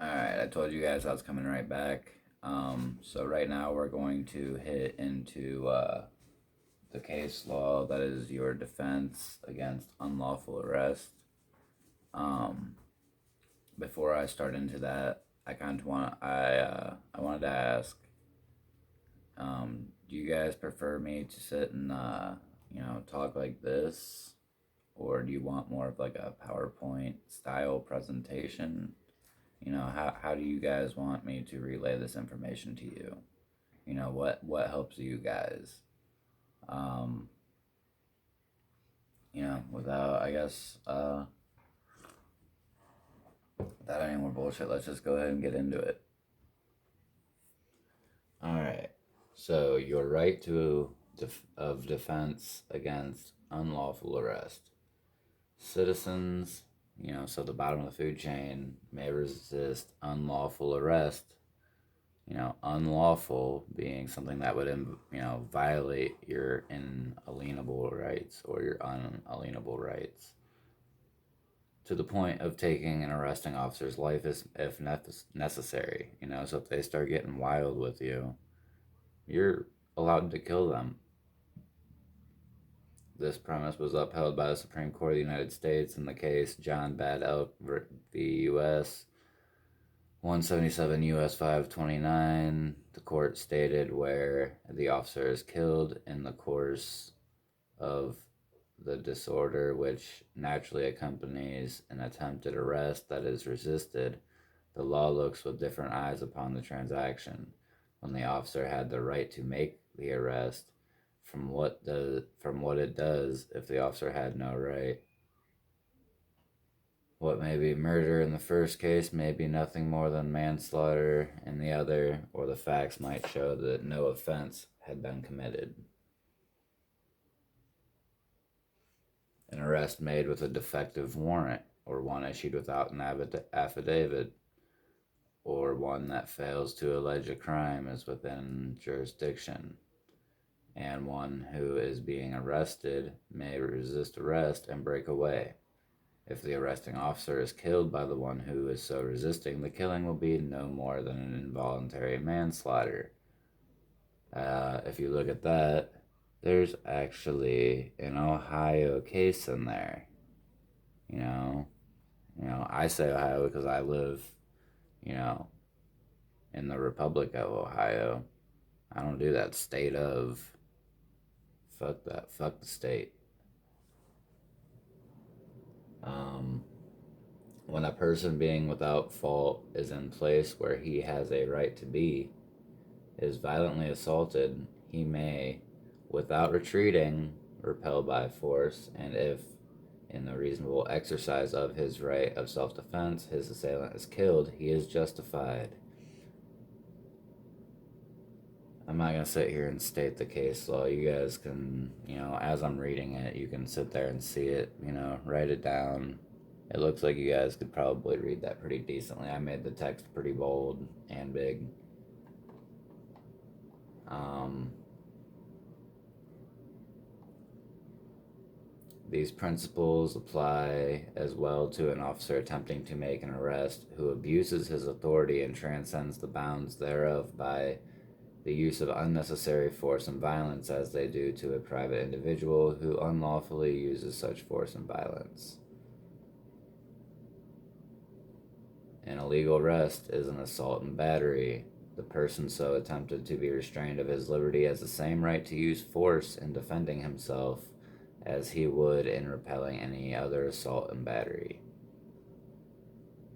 Alright, I told you guys I was coming right back. So right now we're going to hit into the case law that is your defense against unlawful arrest. Um, Before I start into that, I wanted to ask, do you guys prefer me to sit and talk like this, or do you want more of like a PowerPoint style presentation? How do you guys want me to relay this information to you? What helps you guys? Um, without I guess without any more bullshit, let's just go ahead and get into it. All right. So your right of defense against unlawful arrest. Citizens, so the bottom of the food chain may resist unlawful arrest. Unlawful being something that would, violate your inalienable rights or your unalienable rights to the point of taking an arresting officer's life if necessary. So if they start getting wild with you, you're allowed to kill them. This premise was upheld by the Supreme Court of the United States in the case John Bad Elk v. U.S. 177 U.S. 529. The court stated where the officer is killed in the course of the disorder which naturally accompanies an attempted arrest that is resisted, the law looks with different eyes upon the transaction when the officer had the right to make the arrest from what it does if the officer had no right. What may be murder in the first case may be nothing more than manslaughter in the other, or the facts might show that no offense had been committed. An arrest made with a defective warrant, or one issued without an affidavit, or one that fails to allege a crime is within jurisdiction, and one who is being arrested may resist arrest and break away. If the arresting officer is killed by the one who is so resisting, the killing will be no more than an involuntary manslaughter. If you look at that, there's actually an Ohio case in there. You know, I say Ohio because I live, you know, in the Republic of Ohio. I don't do that state of. Fuck that. Fuck the state. Um, when a person being without fault is in place where he has a right to be, is violently assaulted, he may, without retreating, repel by force, and if, in the reasonable exercise of his right of self defense, his assailant is killed, he is justified. I'm not going to sit here and state the case law. You guys can, as I'm reading it, you can sit there and see it, write it down. It looks like you guys could probably read that pretty decently. I made the text pretty bold and big. Um, These principles apply as well to an officer attempting to make an arrest who abuses his authority and transcends the bounds thereof by the use of unnecessary force and violence as they do to a private individual who unlawfully uses such force and violence. An illegal arrest is an assault and battery. The person so attempted to be restrained of his liberty has the same right to use force in defending himself as he would in repelling any other assault and battery.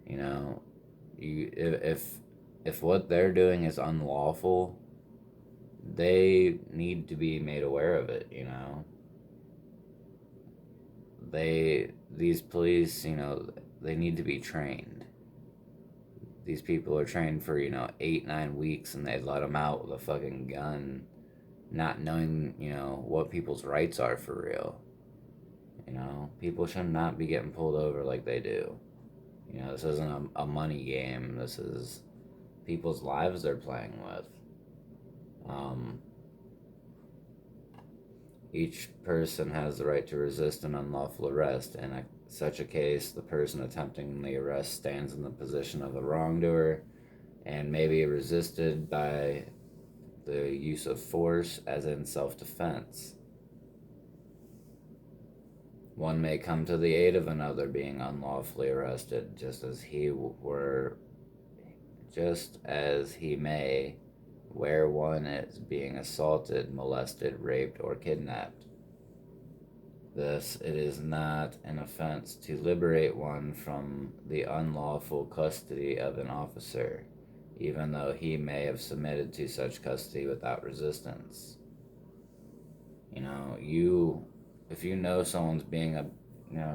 If what they're doing is unlawful, they need to be made aware of it. These police, they need to be trained. These people are trained for 8-9 weeks, and they let them out with a fucking gun, not knowing what people's rights are for real. People should not be getting pulled over like they do. This isn't a money game. This is people's lives they're playing with. Each person has the right to resist an unlawful arrest and such a case, the person attempting the arrest stands in the position of the wrongdoer and may be resisted by the use of force, as in self-defense. One may come to the aid of another being unlawfully arrested, just as he may where one is being assaulted, molested, raped, or kidnapped. Thus, it is not an offense to liberate one from the unlawful custody of an officer, even though he may have submitted to such custody without resistance. If you know someone's being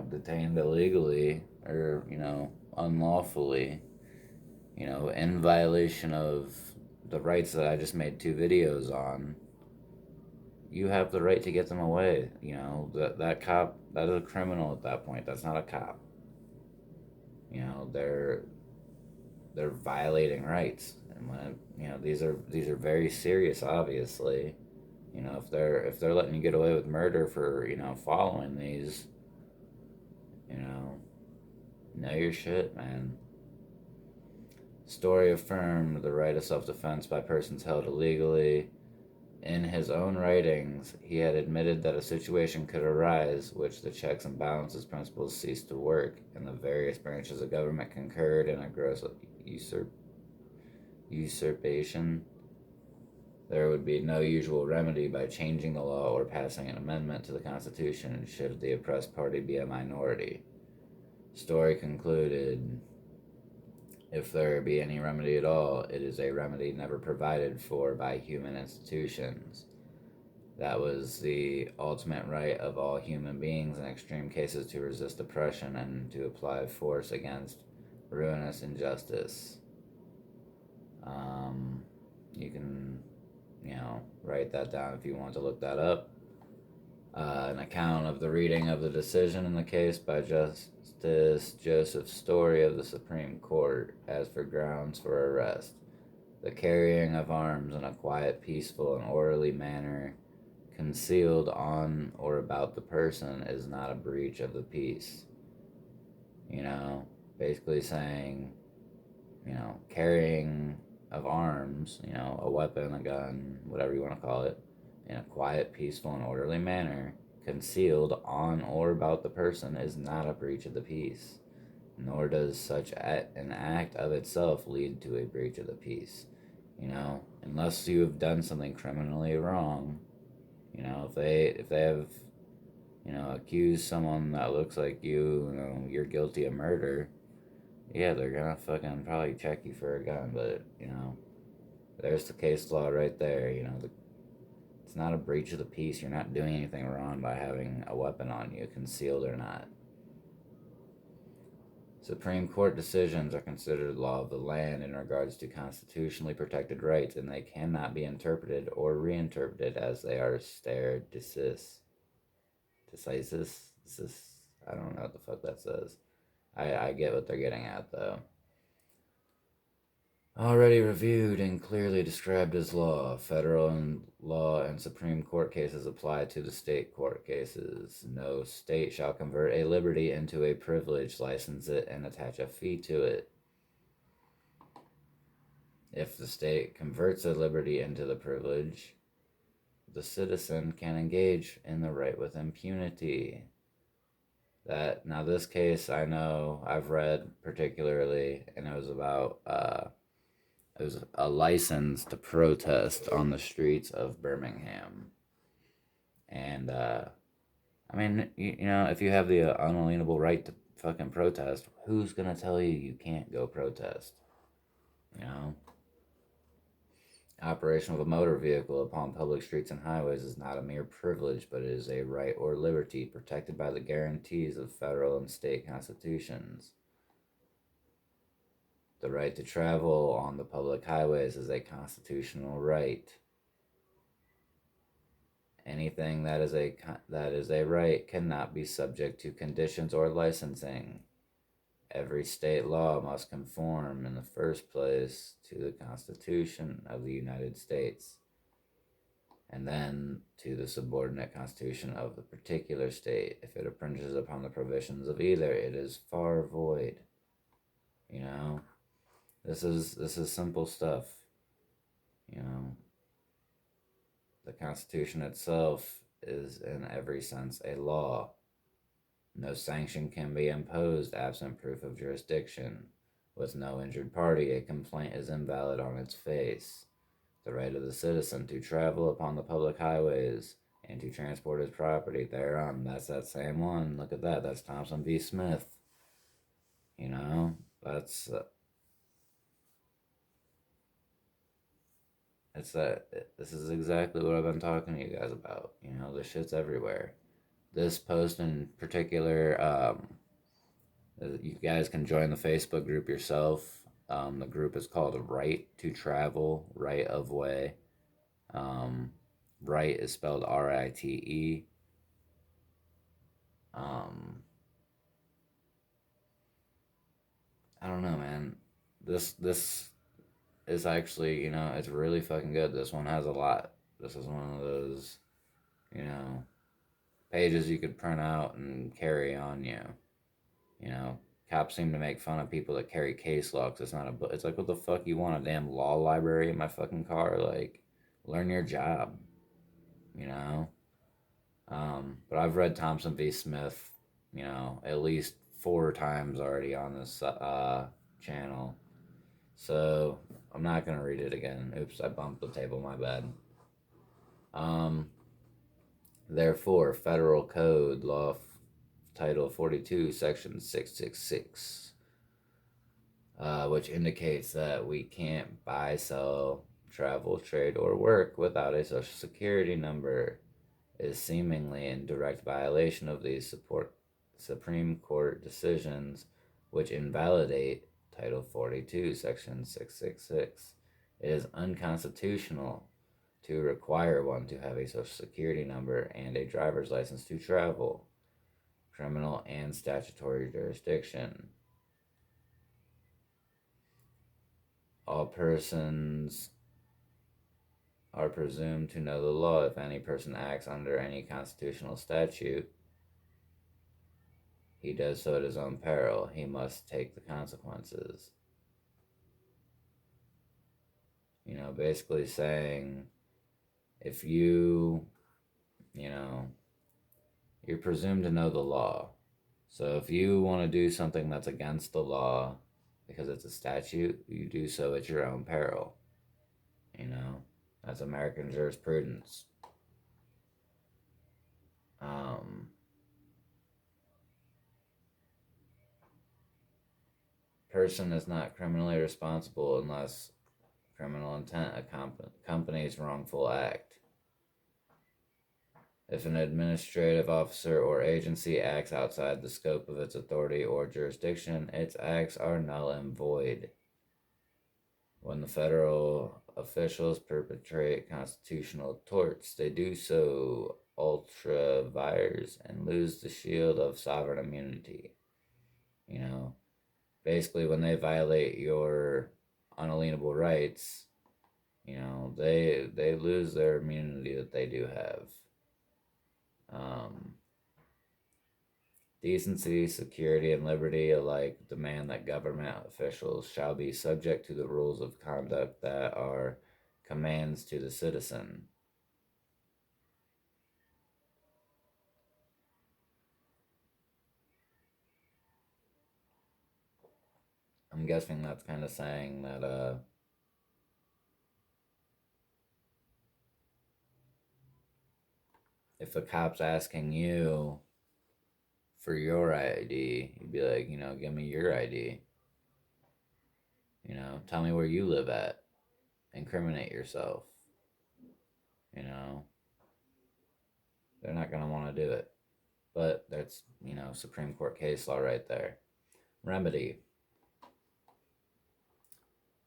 detained illegally or unlawfully, in violation of the rights that I just made 2 videos on, you have the right to get them away. That cop, that is a criminal at that point. That's not a cop. They're violating rights, and when these are very serious. Obviously, if they're letting you get away with murder for following these, you know, know your shit, man. Story affirmed the right of self-defense by persons held illegally. In his own writings, he had admitted that a situation could arise which the checks and balances principles ceased to work, and the various branches of government concurred in a gross usurpation. There would be no usual remedy by changing the law or passing an amendment to the Constitution should the oppressed party be a minority. Story concluded, if there be any remedy at all, it is a remedy never provided for by human institutions. That was the ultimate right of all human beings in extreme cases to resist oppression and to apply force against ruinous injustice. You can, write that down if you want to look that up. An account of the reading of the decision in the case by Justice Joseph Story of the Supreme Court as for grounds for arrest. The carrying of arms in a quiet, peaceful, and orderly manner concealed on or about the person is not a breach of the peace. Basically saying, carrying of arms, a weapon, a gun, whatever you want to call it, in a quiet, peaceful, and orderly manner, concealed on or about the person is not a breach of the peace, nor does such an act of itself lead to a breach of the peace. Unless you have done something criminally wrong, if they have, accused someone that looks like you're guilty of murder, yeah, they're gonna fucking probably check you for a gun, but, there's the case law right there, it's not a breach of the peace. You're not doing anything wrong by having a weapon on you, concealed or not. Supreme Court decisions are considered law of the land in regards to constitutionally protected rights, and they cannot be interpreted or reinterpreted as they are stare decisis. I don't know what the fuck that says. I get what they're getting at, though. Already reviewed and clearly described as law, federal law and Supreme Court cases apply to the state court cases. No state shall convert a liberty into a privilege, license it, and attach a fee to it. If the state converts a liberty into the privilege, the citizen can engage in the right with impunity. Now this case I know I've read particularly, and it was about it was a license to protest on the streets of Birmingham. And, if you have the unalienable right to fucking protest, who's gonna tell you can't go protest? Operation of a motor vehicle upon public streets and highways is not a mere privilege, but it is a right or liberty protected by the guarantees of federal and state constitutions. The right to travel on the public highways is a constitutional right. Anything that is a right cannot be subject to conditions or licensing. Every state law must conform in the first place to the Constitution of the United States. and then to the subordinate constitution of the particular state. If it infringes upon the provisions of either, it is far void. You know, this is simple stuff. You know, the Constitution itself is in every sense a law. No sanction can be imposed absent proof of jurisdiction. With no injured party, a complaint is invalid on its face. The right of the citizen to travel upon the public highways and to transport his property thereon. That's that same one. Look at that. That's Thompson v. Smith. You know, that's it's that. This is exactly what I've been talking to you guys about. You know, this shit's everywhere. This post in particular, you guys can join the Facebook group yourself. The group is called Right to Travel, Right of Way. Um, right is spelled RITE. Um, I don't know, man. This is actually, it's really fucking good. This one has a lot. This is one of those, you know, pages you could print out and carry on you. You know, cops seem to make fun of people that carry case law 'cause it's not a book. It's like, what the fuck you want, a damn law library in my fucking car? Like, learn your job, you know? But I've read Thompson v. Smith, at least 4 times already on this channel. So I'm not gonna read it again. Oops, I bumped the table, my bad. Um, Therefore, Federal Code Law Title 42, Section 666, which indicates that we can't buy, sell, travel, trade, or work without a social security number, is seemingly in direct violation of these Supreme Court decisions, which invalidate Title 42, Section 666. It is unconstitutional to require one to have a social security number and a driver's license to travel, criminal and statutory jurisdiction. All persons are presumed to know the law. If any person acts under any constitutional statute, he does so at his own peril. He must take the consequences. Basically saying if you're presumed to know the law. So if you want to do something that's against the law because it's a statute, you do so at your own peril. That's American jurisprudence. Person is not criminally responsible unless criminal intent accompanies wrongful act. If an administrative officer or agency acts outside the scope of its authority or jurisdiction, its acts are null and void. When the federal officials perpetrate constitutional torts, they do so ultra vires and lose the shield of sovereign immunity. Basically, when they violate your unalienable rights, they lose their immunity that they do have. Decency, security, and liberty alike demand that government officials shall be subject to the rules of conduct that are commands to the citizen. I'm guessing that's kind of saying that if a cop's asking you for your ID, you'd be like, give me your ID. Tell me where you live at. Incriminate yourself. They're not going to want to do it. But that's, Supreme Court case law right there. Remedy.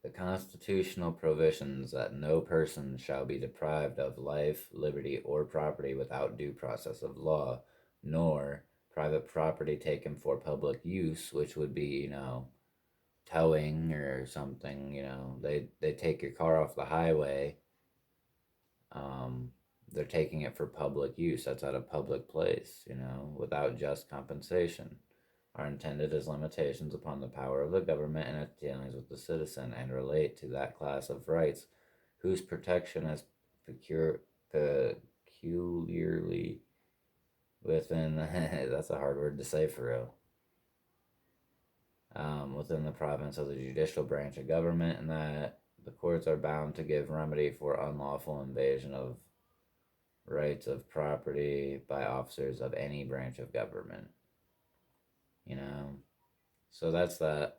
The constitutional provisions that no person shall be deprived of life, liberty, or property without due process of law, nor private property taken for public use, which would be, towing or something. They take your car off the highway, they're taking it for public use. That's at a public place, without just compensation. Are intended as limitations upon the power of the government and its dealings with the citizen, and relate to that class of rights whose protection is peculiarly within that's a hard word to say for real, within the province of the judicial branch of government, and that the courts are bound to give remedy for unlawful invasion of rights of property by officers of any branch of government. You know, so that's that.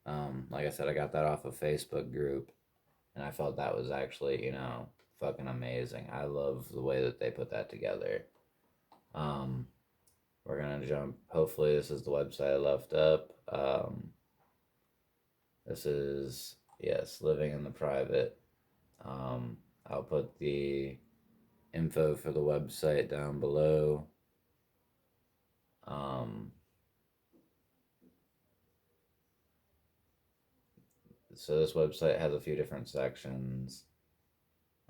Like I said, I got that off a Facebook group, and I felt that was actually, fucking amazing. I love the way that they put that together. Um, we're gonna jump. Hopefully, this is the website I left up. This is, yes, living in the private. I'll put the info for the website down below. Um, so this website has a few different sections,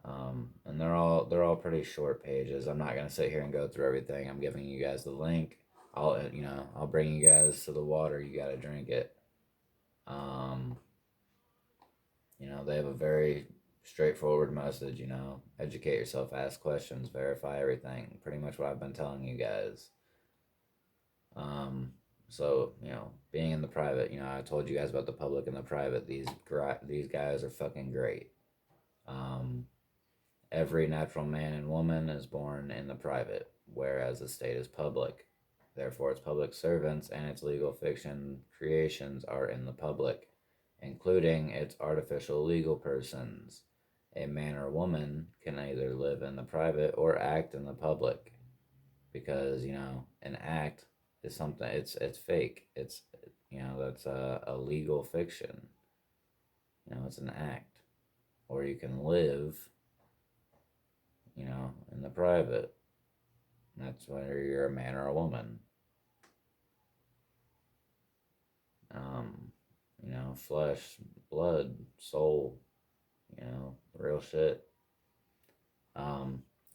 and they're all pretty short pages. I'm not gonna sit here and go through everything. I'm giving you guys the link. I'll bring you guys to the water. You gotta drink it. Um, they have a very straightforward message. Educate yourself, ask questions, verify everything. Pretty much what I've been telling you guys. Um, so being in the private, I told you guys about the public and the private. These guys are fucking great. Um, every natural man and woman is born in the private, whereas the state is public. Therefore, its public servants and its legal fiction creations are in the public, including its artificial legal persons. A man or woman can either live in the private or act in the public, because an act is something, it's fake. That's a legal fiction. It's an act. Or you can live in the private. That's whether you're a man or a woman. Flesh, blood, soul, real shit.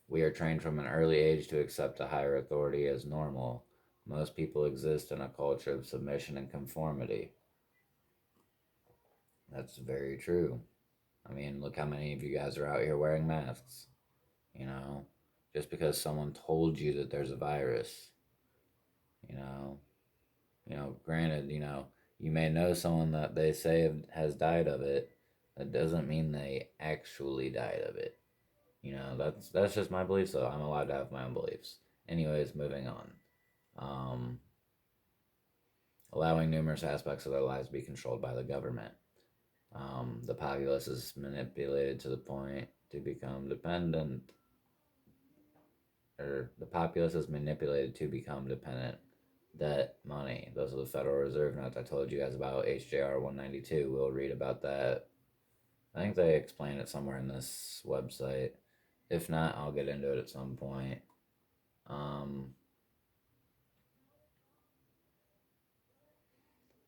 We are trained from an early age to accept a higher authority as normal. Most people exist in a culture of submission and conformity. That's very true. I mean, look how many of you guys are out here wearing masks. You know, just because someone told you that there's a virus. You know, Granted, you may know someone that they say has died of it. That doesn't mean they actually died of it. That's just my beliefs, though. I'm allowed to have my own beliefs. Anyways, moving on. Um, allowing numerous aspects of their lives to be controlled by the government. The populace is manipulated to the point to become dependent, or the populace is manipulated to become dependent. Debt, money. Those are the Federal Reserve notes I told you guys about. HJR 192. We'll read about that. I think they explain it somewhere in this website. If not, I'll get into it at some point. Um,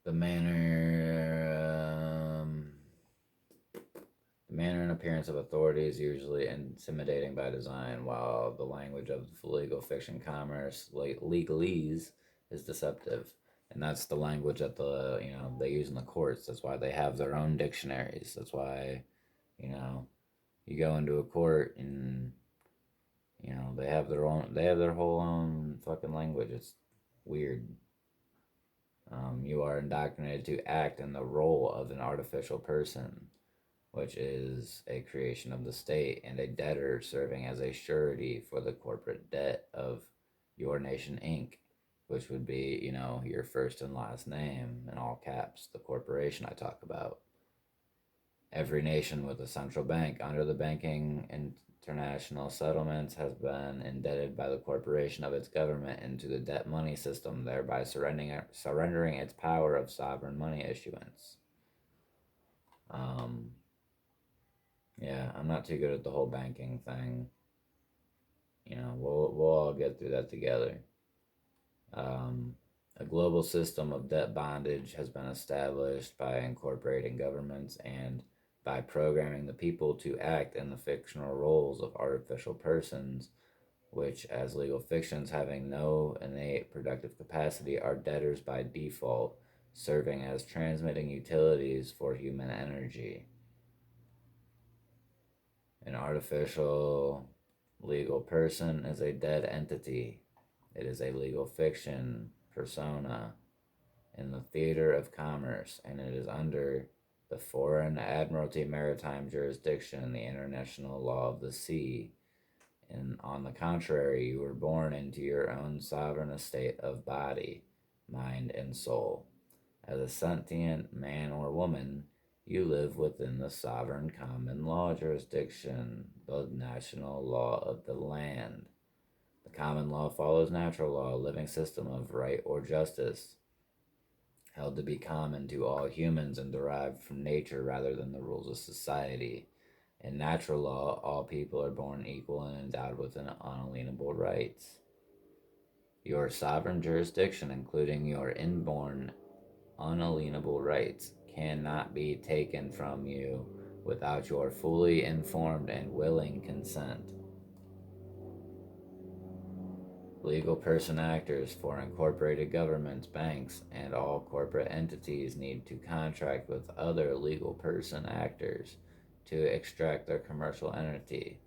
the manner, the manner and appearance of authority is usually intimidating by design, while the language of legal fiction commerce, like legalese, is deceptive. And that's the language that they use in the courts. That's why they have their own dictionaries. That's why, you go into a court and they have their whole own fucking language. It's weird. You are indoctrinated to act in the role of an artificial person, which is a creation of the state, and a debtor serving as a surety for the corporate debt of Your Nation Inc., which would be, your first and last name in all caps, the corporation I talk about. Every nation with a central bank under the banking international settlements has been indebted by the corporation of its government into the debt money system, thereby surrendering its power of sovereign money issuance. Yeah, I'm not too good at the whole banking thing. We'll all get through that together. A global system of debt bondage has been established by incorporating governments and by programming the people to act in the fictional roles of artificial persons, which, as legal fictions having no innate productive capacity, are debtors by default, serving as transmitting utilities for human energy. An artificial legal person is a dead entity. It is a legal fiction persona in the theater of commerce, and it is under the Foreign Admiralty Maritime Jurisdiction, the international law of the sea. And on the contrary, you were born into your own sovereign estate of body, mind, and soul. As a sentient man or woman, you live within the sovereign common law jurisdiction, the national law of the land. The common law follows natural law, a living system of right or justice, held to be common to all humans and derived from nature rather than the rules of society. In natural law, all people are born equal and endowed with unalienable rights. Your sovereign jurisdiction, including your inborn unalienable rights, cannot be taken from you without your fully informed and willing consent. Legal person actors for incorporated governments, banks, and all corporate entities need to contract with other legal person actors to extract their commercial energy.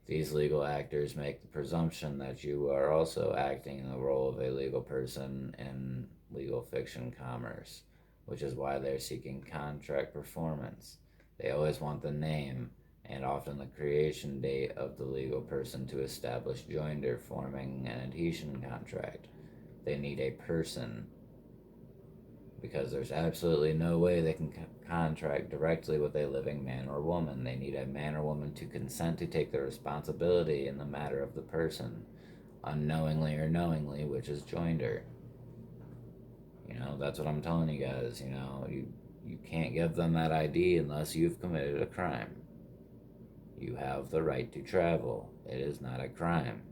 These legal actors make the presumption that you are also acting in the role of a legal person in legal fiction commerce, which is why they're seeking contract performance. They always want the name and often the creation date of the legal person to establish joinder, forming an adhesion contract. They need a person because there's absolutely no way they can contract directly with a living man or woman. They need a man or woman to consent to take the responsibility in the matter of the person, unknowingly or knowingly, which is joinder. That's what I'm telling you guys. You can't give them that ID unless you've committed a crime. You have the right to travel. It is not a crime.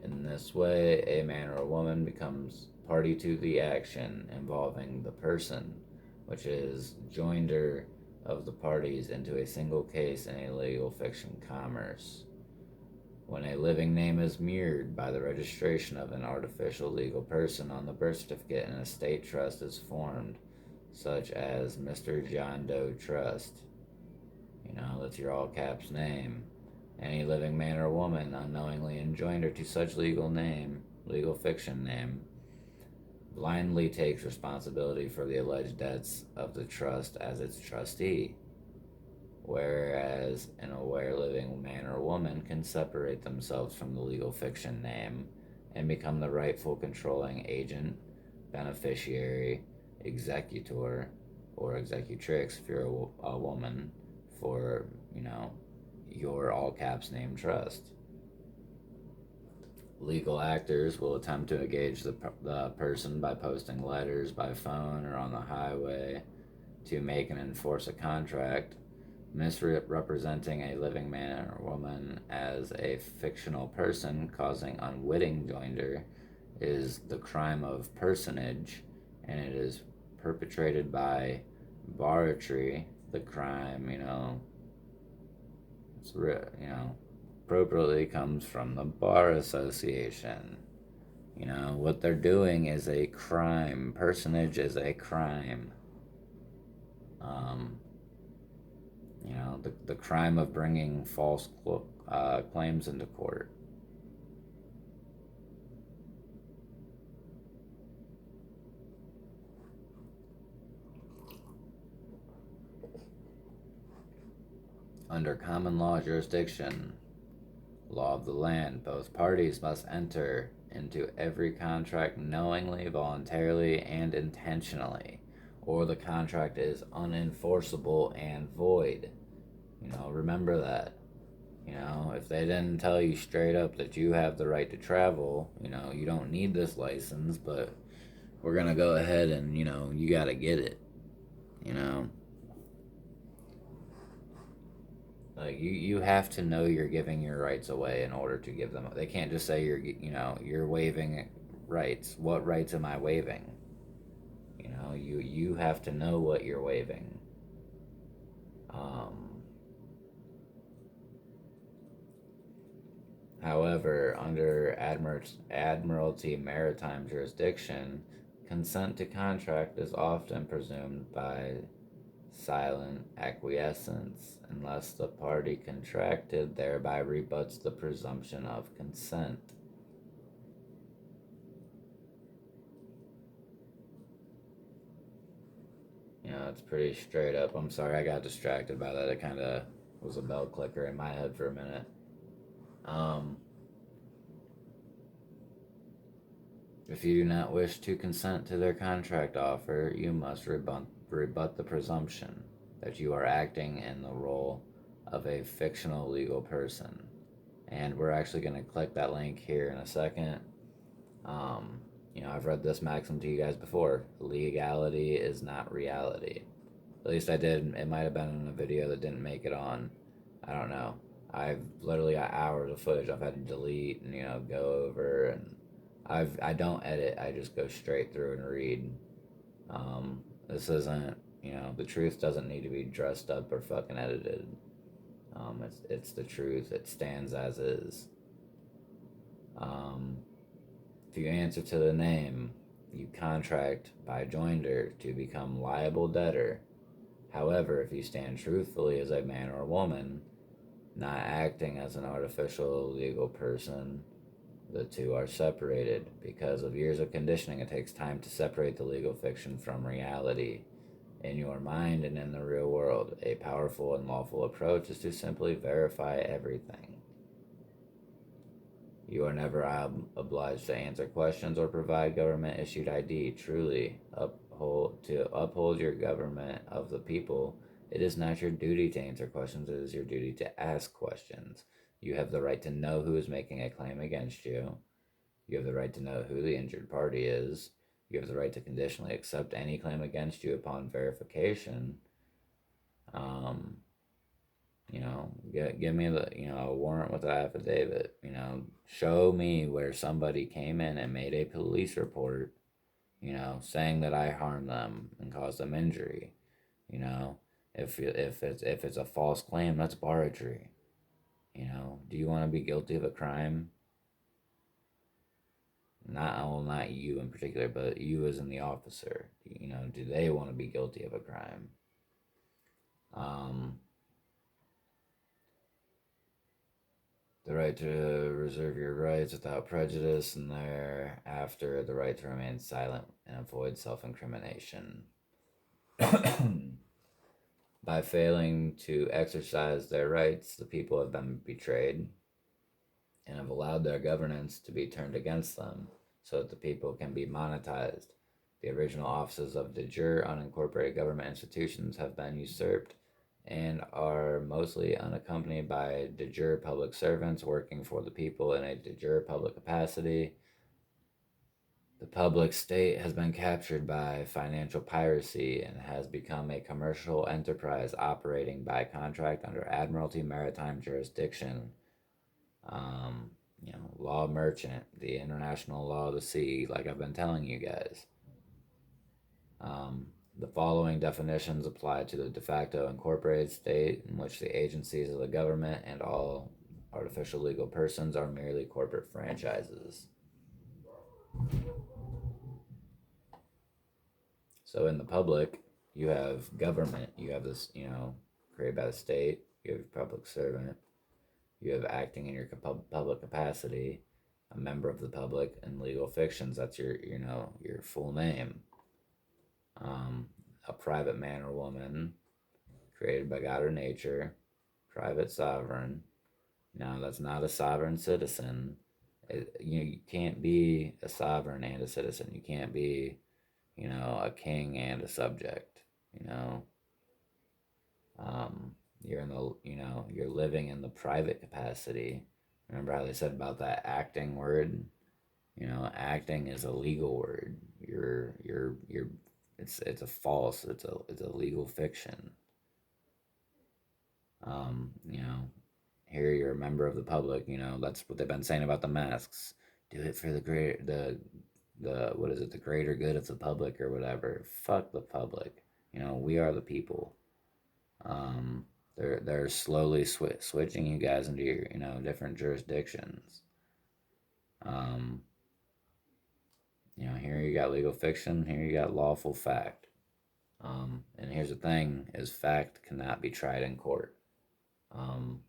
In this way, a man or a woman becomes party to the action involving the person, which is joinder of the parties into a single case in a legal fiction commerce. When a living name is mirrored by the registration of an artificial legal person on the birth certificate, an estate trust is formed, such as Mr. John Doe Trust. That's your all caps name. Any living man or woman unknowingly enjoined to such legal fiction name, blindly takes responsibility for the alleged debts of the trust as its trustee, whereas an aware living man or woman can separate themselves from the legal fiction name and become the rightful controlling agent, beneficiary, executor, or executrix if you're a woman for, your all caps name trust. Legal actors will attempt to engage the person by posting letters by phone or on the highway to make and enforce a contract. Misrepresenting a living man or woman as a fictional person causing unwitting joinder is the crime of personage, and it is perpetrated by barratry. The crime, appropriately comes from the Bar Association. What they're doing is a crime. Personage is a crime. The crime of bringing false claims into court. Under common law jurisdiction, law of the land, both parties must enter into every contract knowingly, voluntarily, and intentionally, or the contract is unenforceable and void. Remember that. If they didn't tell you straight up that you have the right to travel, you don't need this license, but we're going to go ahead and, you got to get it. Like you have to know you're giving your rights away in order to give them. They can't just say you're waiving rights. What rights am I waiving? You have to know what you're waiving. Um, However, under Admiralty maritime jurisdiction, consent to contract is often presumed by silent acquiescence unless the party contracted thereby rebuts the presumption of consent. It's pretty straight up. I'm sorry, I got distracted by that. It kind of was a bell clicker in my head for a minute. Um, if you do not wish to consent to their contract offer, you must rebut the presumption that you are acting in the role of a fictional legal person. And we're actually going to click that link here in a second. Um, I've read this maxim to you guys before. Legality is not reality. At least I did. It might have been in a video that didn't make it on. I don't know. I've literally got hours of footage I've had to delete and go over, and I don't edit. I just go straight through and read. This isn't the truth doesn't need to be dressed up or fucking edited. It's the truth. It stands as is. Um, if you answer to the name, you contract by Joinder to become liable debtor. However, if you stand truthfully as a man or woman, not acting as an artificial legal person, the two are separated. Because of years of conditioning, it takes time to separate the legal fiction from reality. In your mind and in the real world, a powerful and lawful approach is to simply verify everything. You are never obliged to answer questions or provide government-issued ID. Truly, to uphold your government of the people, it is not your duty to answer questions, it is your duty to ask questions. You have the right to know who is making a claim against you. You have the right to know who the injured party is. You have the right to conditionally accept any claim against you upon verification. Um, give me a warrant with an affidavit. Show me where somebody came in and made a police report, saying that I harmed them and caused them injury. You know, if it's a false claim, that's barratry. Do you want to be guilty of a crime? Not you in particular, but you as in the officer. Do they want to be guilty of a crime? Um, the right to reserve your rights without prejudice, and thereafter the right to remain silent and avoid self-incrimination. By failing to exercise their rights, the people have been betrayed and have allowed their governance to be turned against them so that the people can be monetized. The original offices of de jure unincorporated government institutions have been usurped and are mostly unaccompanied by de jure public servants working for the people in a de jure public capacity. The public state has been captured by financial piracy and has become a commercial enterprise operating by contract under Admiralty maritime jurisdiction. Um, Law merchant, the international law of the sea, like I've been telling you guys. Um, the following definitions apply to the de facto incorporated state in which the agencies of the government and all artificial legal persons are merely corporate franchises. So in the public, you have government, you have this, created by the state, you have your public servant, you have acting in your public capacity, a member of the public, and legal fictions. That's your full name. A private man or woman, created by God or nature, private sovereign. Now, that's not a sovereign citizen. You can't be a sovereign and a citizen. You can't be, a king and a subject. You're in the, you're living in the private capacity. Remember how they said about that acting word? Acting is a legal word. You're it's a false, it's a legal fiction. You know, here you're a member of the public. You know, that's what they've been saying about the masks. Do it for the great the what is it, the greater good of the public or whatever. Fuck the public. You know, we are the people. Um, they're slowly switching you guys into your, you know, different jurisdictions. Um, you know, here you got legal fiction, here you got lawful fact. And here's the thing: is fact cannot be tried in court. Um,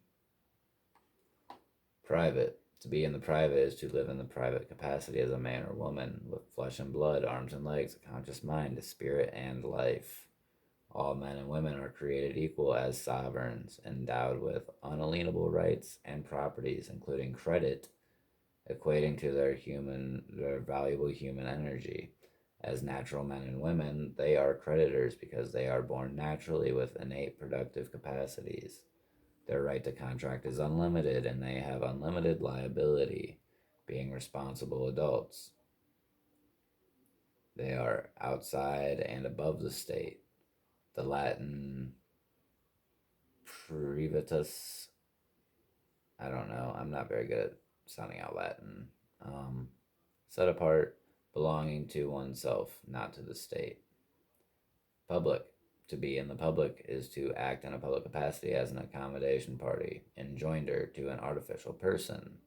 Private. To be in the private is to live in the private capacity as a man or woman, with flesh and blood, arms and legs, a conscious mind, a spirit and life. All men and women are created equal as sovereigns, endowed with unalienable rights and properties, including credit, equating to their valuable human energy. As natural men and women, they are creditors because they are born naturally with innate productive capacities. Their right to contract is unlimited and they have unlimited liability, being responsible adults. They are outside and above the state. The Latin privatus, I don't know, I'm not very good at sounding out Latin. Um, Set apart, belonging to oneself, not to the state. Public. To be in the public is to act in a public capacity as an accommodation party. In Joinder, to an artificial person,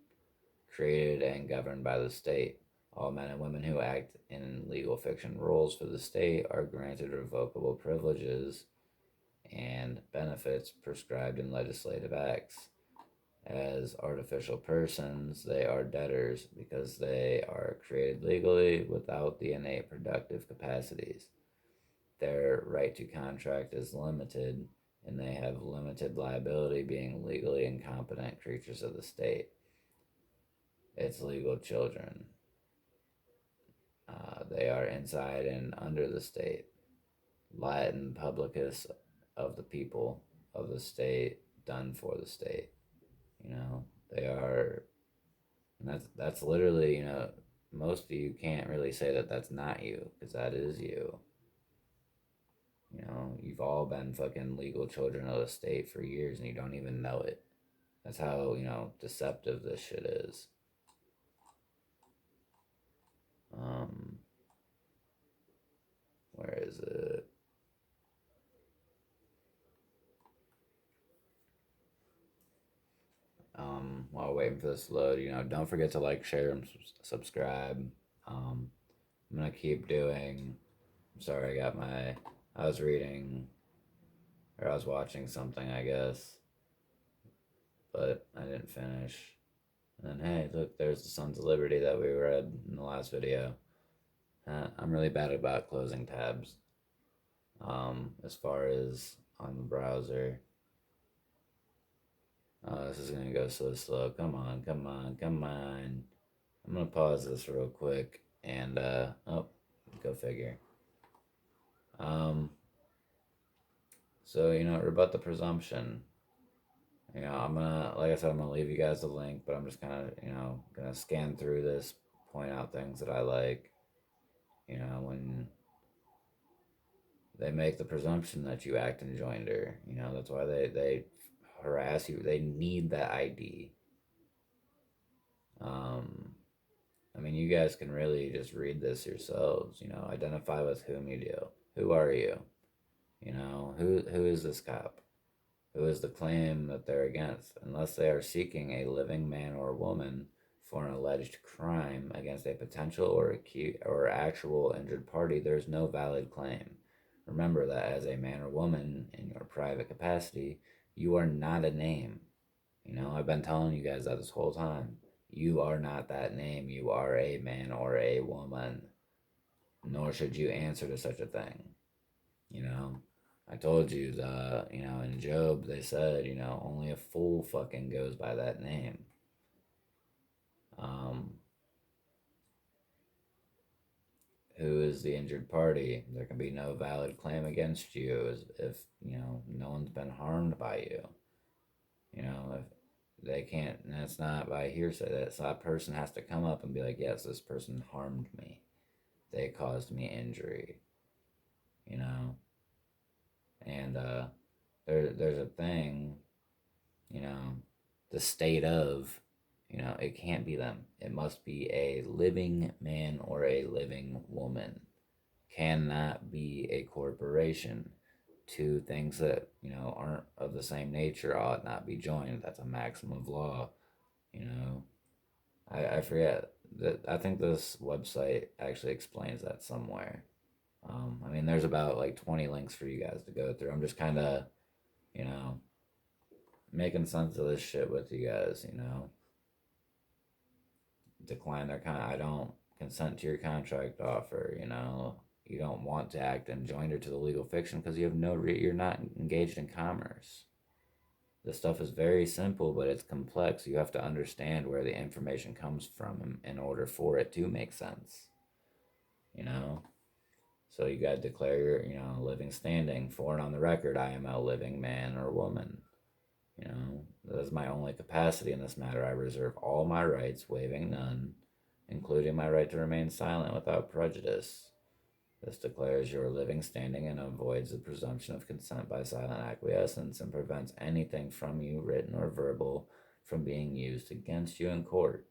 created and governed by the state. All men and women who act in legal fiction roles for the state are granted revocable privileges and benefits prescribed in legislative acts. As artificial persons, they are debtors because they are created legally without the innate productive capacities. Their right to contract is limited, and they have limited liability, being legally incompetent creatures of the state. Its legal children. They are inside and under the state. Latin publicus, of the people, of the state, done for the state. You know, they are, and that's literally, you know, most of you can't really say that that's not you, because that is you. You know, you've all been fucking legal children of the state for years and you don't even know it. That's how, you know, deceptive this shit is. Um, where is it? While waiting for this to load, you know, don't forget to like, share, and subscribe. Um, I'm gonna keep doing. I'm sorry, I was reading, or I was watching something, I guess, but I didn't finish. And then, hey, look, there's the Sons of Liberty that we read in the last video. I'm really bad about closing tabs. As far as on the browser. This is gonna go so slow. Come on, come on, come on. I'm gonna pause this real quick and oh, go figure. Um, so you know, rebut the presumption. You know, I'm gonna, like I said, I'm gonna leave you guys the link, but I'm just kind of, you know, gonna scan through this, point out things that I like. You know, when they make the presumption that you act in joinder, you know, that's why they harass you. They need that ID. Um, I mean, you guys can really just read this yourselves. You know, identify with whom you do. Who are you? You know, who is this cop? Who is the claim that they're against? Unless they are seeking a living man or woman for an alleged crime against a potential or acute or actual injured party, there's no valid claim. Remember that as a man or woman in your private capacity, you are not a name. You know, I've been telling you guys that this whole time. You are not that name. You are a man or a woman. Nor should you answer to such a thing. You know, I told you you know, in Job, they said, you know, only a fool fucking goes by that name. Um, who is the injured party? There can be no valid claim against you if, you know, no one's been harmed by you. You know, if they can't, and that's not by hearsay. That person has to come up and be like, yes, this person harmed me. They caused me injury. You know, and there's a thing. you know, the state of, it can't be them. It must be a living man or a living woman. Cannot be a corporation. Two things that, aren't of the same nature ought not be joined. That's a maxim of law, you know. I forget that. I think this website actually explains that somewhere. I mean, there's about like 20 links for you guys to go through. I'm just kind of, you know, making sense of this shit with you guys, Decline their I don't consent to your contract offer, You don't want to act in joinder to the legal fiction because you have you're not engaged in commerce. This stuff is very simple, but it's complex. You have to understand where the information comes from in order for it to make sense, you know? So you got to declare your, living standing. For and on the record, I am a living man or woman. That is my only capacity in this matter. I reserve all my rights, waiving none, including my right to remain silent without prejudice. This declares your living standing and avoids the presumption of consent by silent acquiescence and prevents anything from you, written or verbal, from being used against you in court.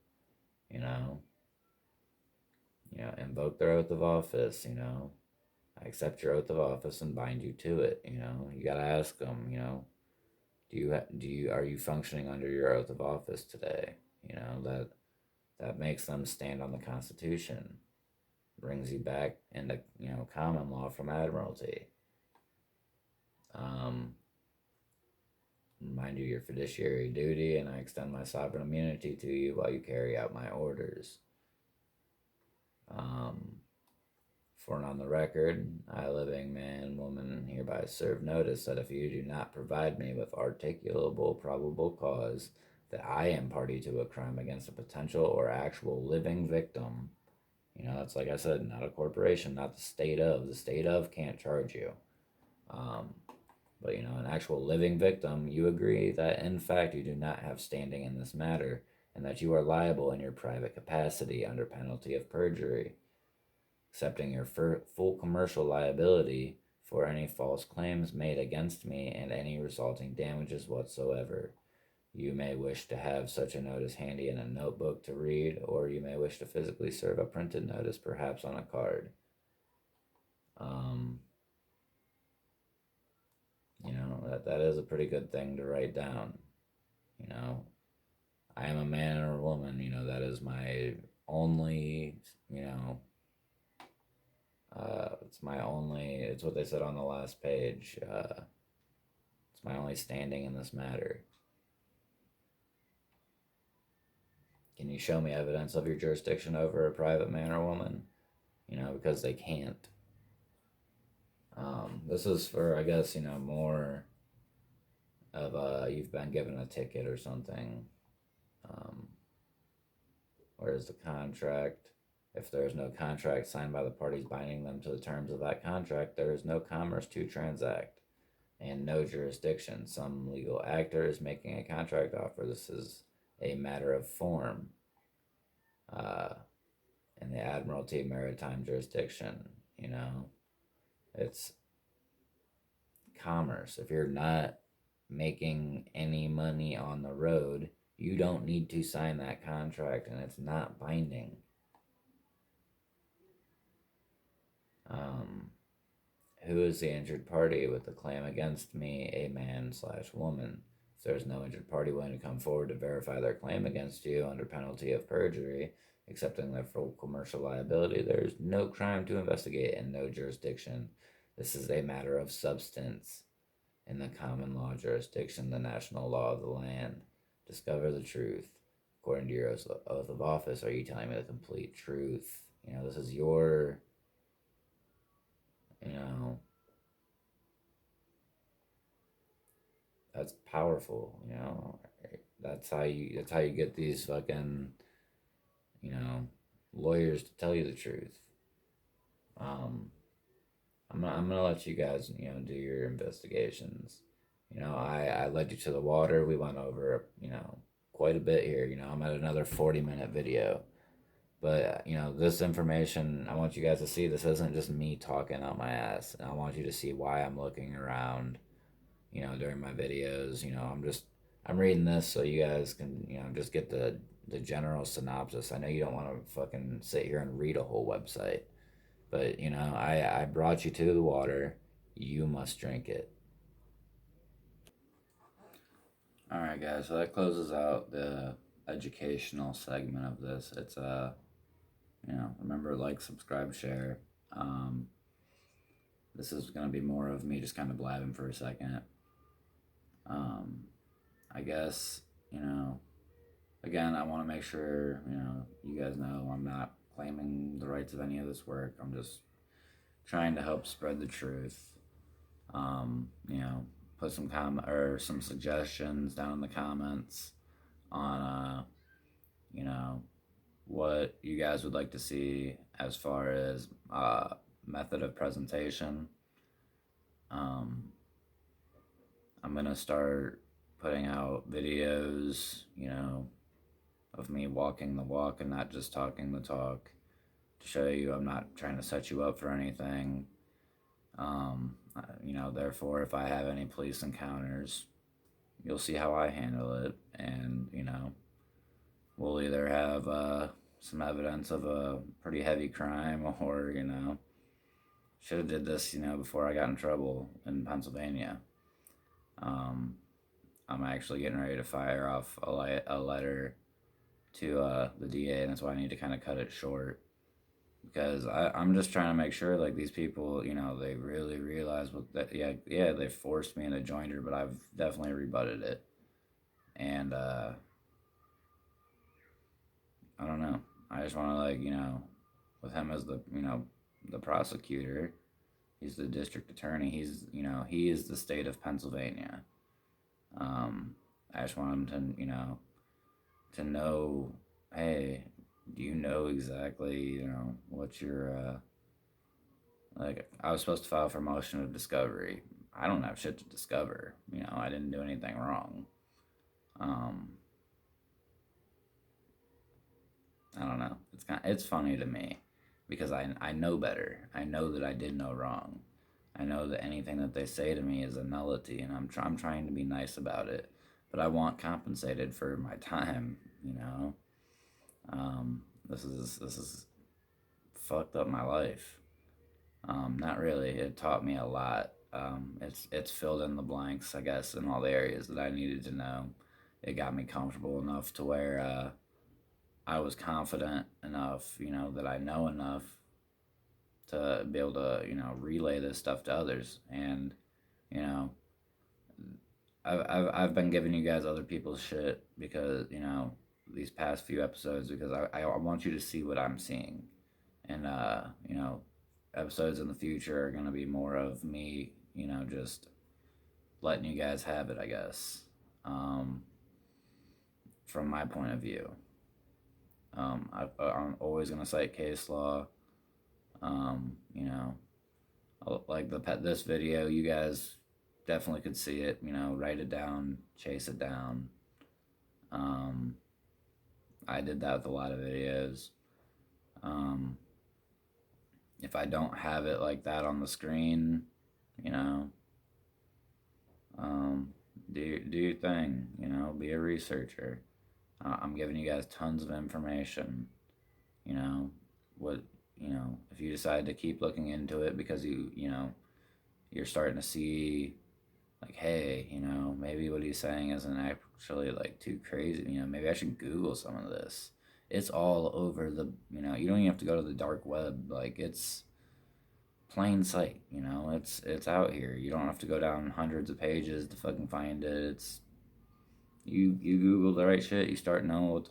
Invoke their oath of office, I accept your oath of office and bind you to it, You gotta ask them, are you functioning under your oath of office today? That makes them stand on the Constitution, brings you back into common law from admiralty. Remind you your fiduciary duty, and I extend my sovereign immunity to you while you carry out my orders. For and on the record, I, living man, woman, hereby serve notice that if you do not provide me with articulable probable cause that I am party to a crime against a potential or actual living victim, that's like I said, not a corporation, not the state of. The state of can't charge you. But, an actual living victim, you agree that in fact you do not have standing in this matter and that you are liable in your private capacity under penalty of perjury, accepting your full commercial liability for any false claims made against me and any resulting damages whatsoever. You may wish to have such a notice handy in a notebook to read, or you may wish to physically serve a printed notice, perhaps on a card. That is a pretty good thing to write down. I am a man or a woman, that is my only, it's what they said on the last page. It's my only standing in this matter. Can you show me evidence of your jurisdiction over a private man or woman? Because they can't. This is for, I guess, more of you've been given a ticket or something. Where is the contract? If there is no contract signed by the parties binding them to the terms of that contract, there is no commerce to transact and no jurisdiction. Some legal actor is making a contract offer. This is a matter of form in the Admiralty Maritime Jurisdiction. It's commerce. If you're not making any money on the road, you don't need to sign that contract, and it's not binding. Who is the injured party with the claim against me, a man/woman? If there's no injured party willing to come forward to verify their claim against you under penalty of perjury, accepting their full commercial liability, there is no crime to investigate and no jurisdiction. This is a matter of substance. In the common law jurisdiction, the national law of the land. Discover the truth. According to your oath of office, are you telling me the complete truth? This is your, that's powerful, That's how you get these fucking, lawyers to tell you the truth. I'm gonna let you guys, do your investigations. I led you to the water. We went over, quite a bit here. I'm at another 40-minute video. But, this information, I want you guys to see this isn't just me talking out my ass. I want you to see why I'm looking around, during my videos. I'm just I'm reading this so you guys can, just get the general synopsis. I know you don't want to fucking sit here and read a whole website, but I brought you to the water. You must drink it. All right, guys. So that closes out the educational segment of this. It's remember, like, subscribe, share. Um, this is gonna be more of me just kind of blabbing for a second. Um, I guess again, I want to make sure you guys know I'm not claiming the rights of any of this work. I'm just trying to help spread the truth. Put some or some suggestions down in the comments on you know what you guys would like to see as far as method of presentation. Um, I'm gonna start putting out videos, of me walking the walk and not just talking the talk, to show you I'm not trying to set you up for anything. Therefore, if I have any police encounters, you'll see how I handle it, and we'll either have some evidence of a pretty heavy crime, or should have did this before I got in trouble in Pennsylvania. Um, I'm actually getting ready to fire off a letter to the DA, and that's why I need to kind of cut it short, because I'm just trying to make sure, like, these people, they really realize what that. Yeah, they forced me into Joinder, but I've definitely rebutted it, and I don't know. I just want to, like, with him as the prosecutor, he's the district attorney. He is the state of Pennsylvania. I just want him to know, hey, do you know exactly, what your, like, I was supposed to file for motion of discovery. I don't have shit to discover. I didn't do anything wrong. Um, I don't know. It's funny to me because I know better. I know that I did no wrong. I know that anything that they say to me is a nullity, and I'm trying to be nice about it, but I want compensated for my time. This is fucked up my life. Not really. It taught me a lot. It's filled in the blanks, I guess, in all the areas that I needed to know. It got me comfortable enough to where I was confident enough, that I know enough to be able to, relay this stuff to others. And, you know, I've been giving you guys other people's shit because, these past few episodes, because I want you to see what I'm seeing. And, episodes in the future are going to be more of me, just letting you guys have it, I guess, from my point of view. I'm always going to cite case law. Um, you know, like this video, you guys definitely could see it. Write it down, chase it down. Um, I did that with a lot of videos. Um, if I don't have it like that on the screen, you know, um, do your thing. Be a researcher. I'm giving you guys tons of information. You know, what if you decide to keep looking into it because you're starting to see, like, hey, maybe what he's saying isn't actually, like, too crazy. Maybe I should Google some of this. It's all over you don't even have to go to the dark web. Like, it's plain sight. It's out here. You don't have to go down hundreds of pages to fucking find it. It's you Google the right shit. You start knowing what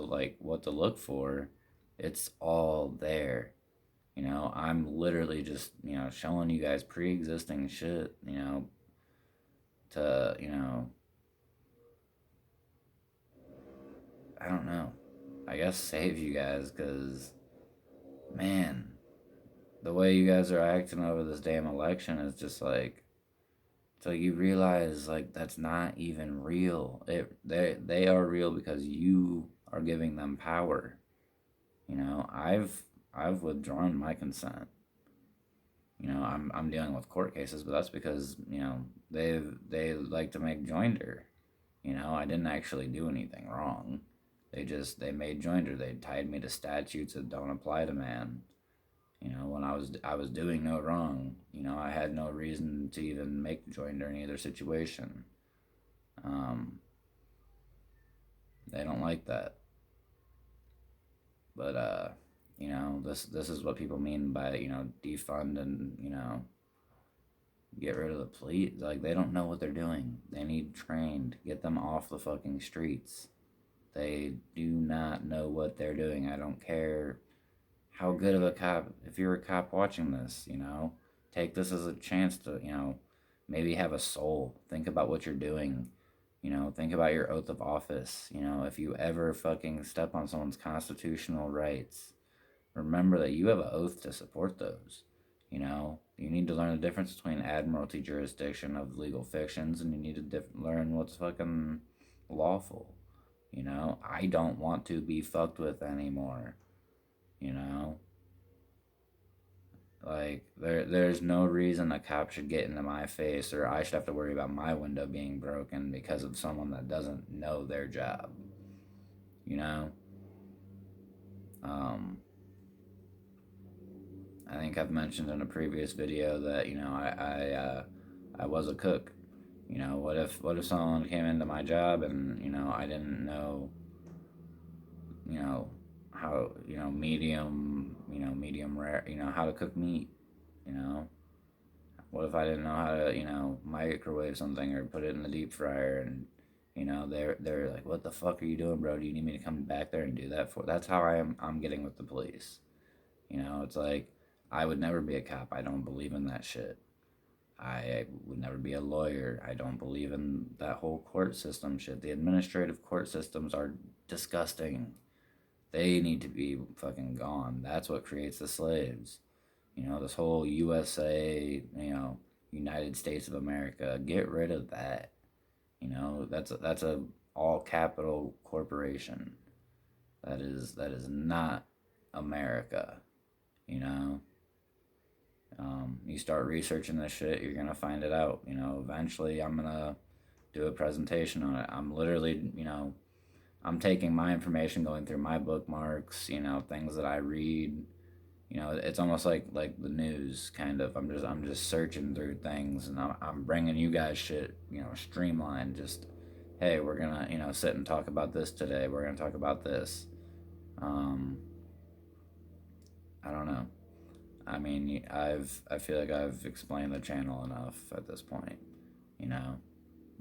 to look for. It's all there. I'm literally just showing you guys pre-existing shit. To I don't know. I guess save you guys, because, man, the way you guys are acting over this damn election is just like, so you realize, like, that's not even real. They are real because you are giving them power. I've withdrawn my consent. I'm dealing with court cases, but that's because they like to make Joinder. I didn't actually do anything wrong. They made Joinder. They tied me to statutes that don't apply to man. When I was doing no wrong. I had no reason to even make Joinder in either situation. Um, they don't like that. But this is what people mean by defund and get rid of the police. Like, they don't know what they're doing. They need trained. Get them off the fucking streets. They do not know what they're doing. I don't care how good of a cop. If you're a cop watching this, take this as a chance to maybe have a soul. Think about what you're doing. Think about your oath of office. If you ever fucking step on someone's constitutional rights, remember that you have an oath to support those. You need to learn the difference between admiralty jurisdiction of legal fictions, and you need to learn what's fucking lawful. I don't want to be fucked with anymore. Like, there's no reason a cop should get into my face, or I should have to worry about my window being broken because of someone that doesn't know their job. You know? I think I've mentioned in a previous video that I was a cook. What if someone came into my job and I didn't know how medium rare, how to cook meat. you know what if I didn't know how to microwave something or put it in the deep fryer, and they're like, what the fuck are you doing, bro? Do you need me to come back there and do that for? That's how I'm getting with the police. It's like, I would never be a cop. I don't believe in that shit. I would never be a lawyer. I don't believe in that whole court system shit. The administrative court systems are disgusting. They need to be fucking gone. That's what creates the slaves. This whole USA, United States of America, get rid of that. That's a all capital corporation. That is not America. You start researching this shit, you're gonna find it out. Eventually I'm gonna do a presentation on it. I'm literally, I'm taking my information, going through my bookmarks, things that I read. It's almost like the news, kind of. I'm just searching through things, and I'm bringing you guys shit, streamlined. Just, hey, we're gonna sit and talk about this today. We're gonna talk about this. I don't know. I mean, I feel like I've explained the channel enough at this point.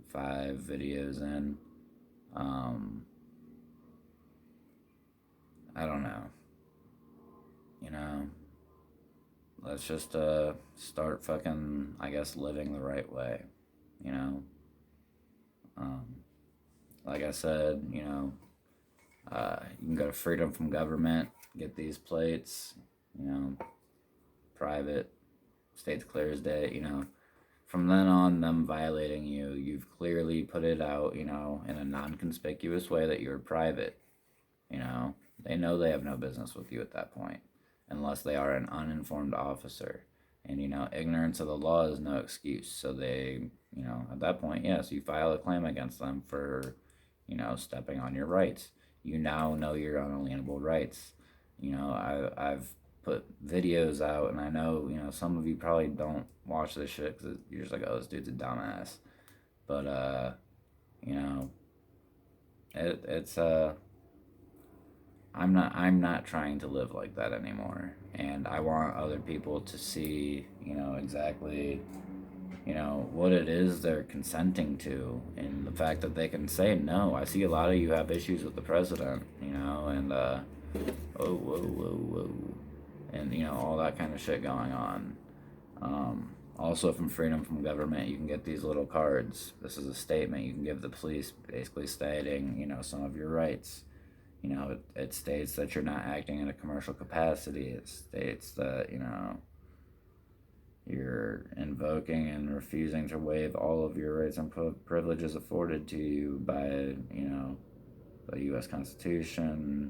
5 videos in. I don't know. Let's just start fucking, I guess, living the right way. Like I said, you can go to freedom from government, get these plates, private, state's clear as day. From then on, them violating you, you've clearly put it out, in a non-conspicuous way that you're private. They know they have no business with you at that point, unless they are an uninformed officer. And, ignorance of the law is no excuse. So they, at that point, yes, you file a claim against them for, stepping on your rights. You now know your unalienable rights. I've put videos out, and I know, some of you probably don't watch this shit because you're just like, oh, this dude's a dumbass. But, it's I'm not trying to live like that anymore, and I want other people to see, exactly, what it is they're consenting to, and the fact that they can say no. I see a lot of you have issues with the president, and whoa, whoa, whoa, whoa, and all that kind of shit going on. Also, from freedom from government, you can get these little cards. This is a statement you can give the police, basically stating, some of your rights. It states that you're not acting in a commercial capacity. It states that, you're invoking and refusing to waive all of your rights and privileges afforded to you by, the U.S. Constitution,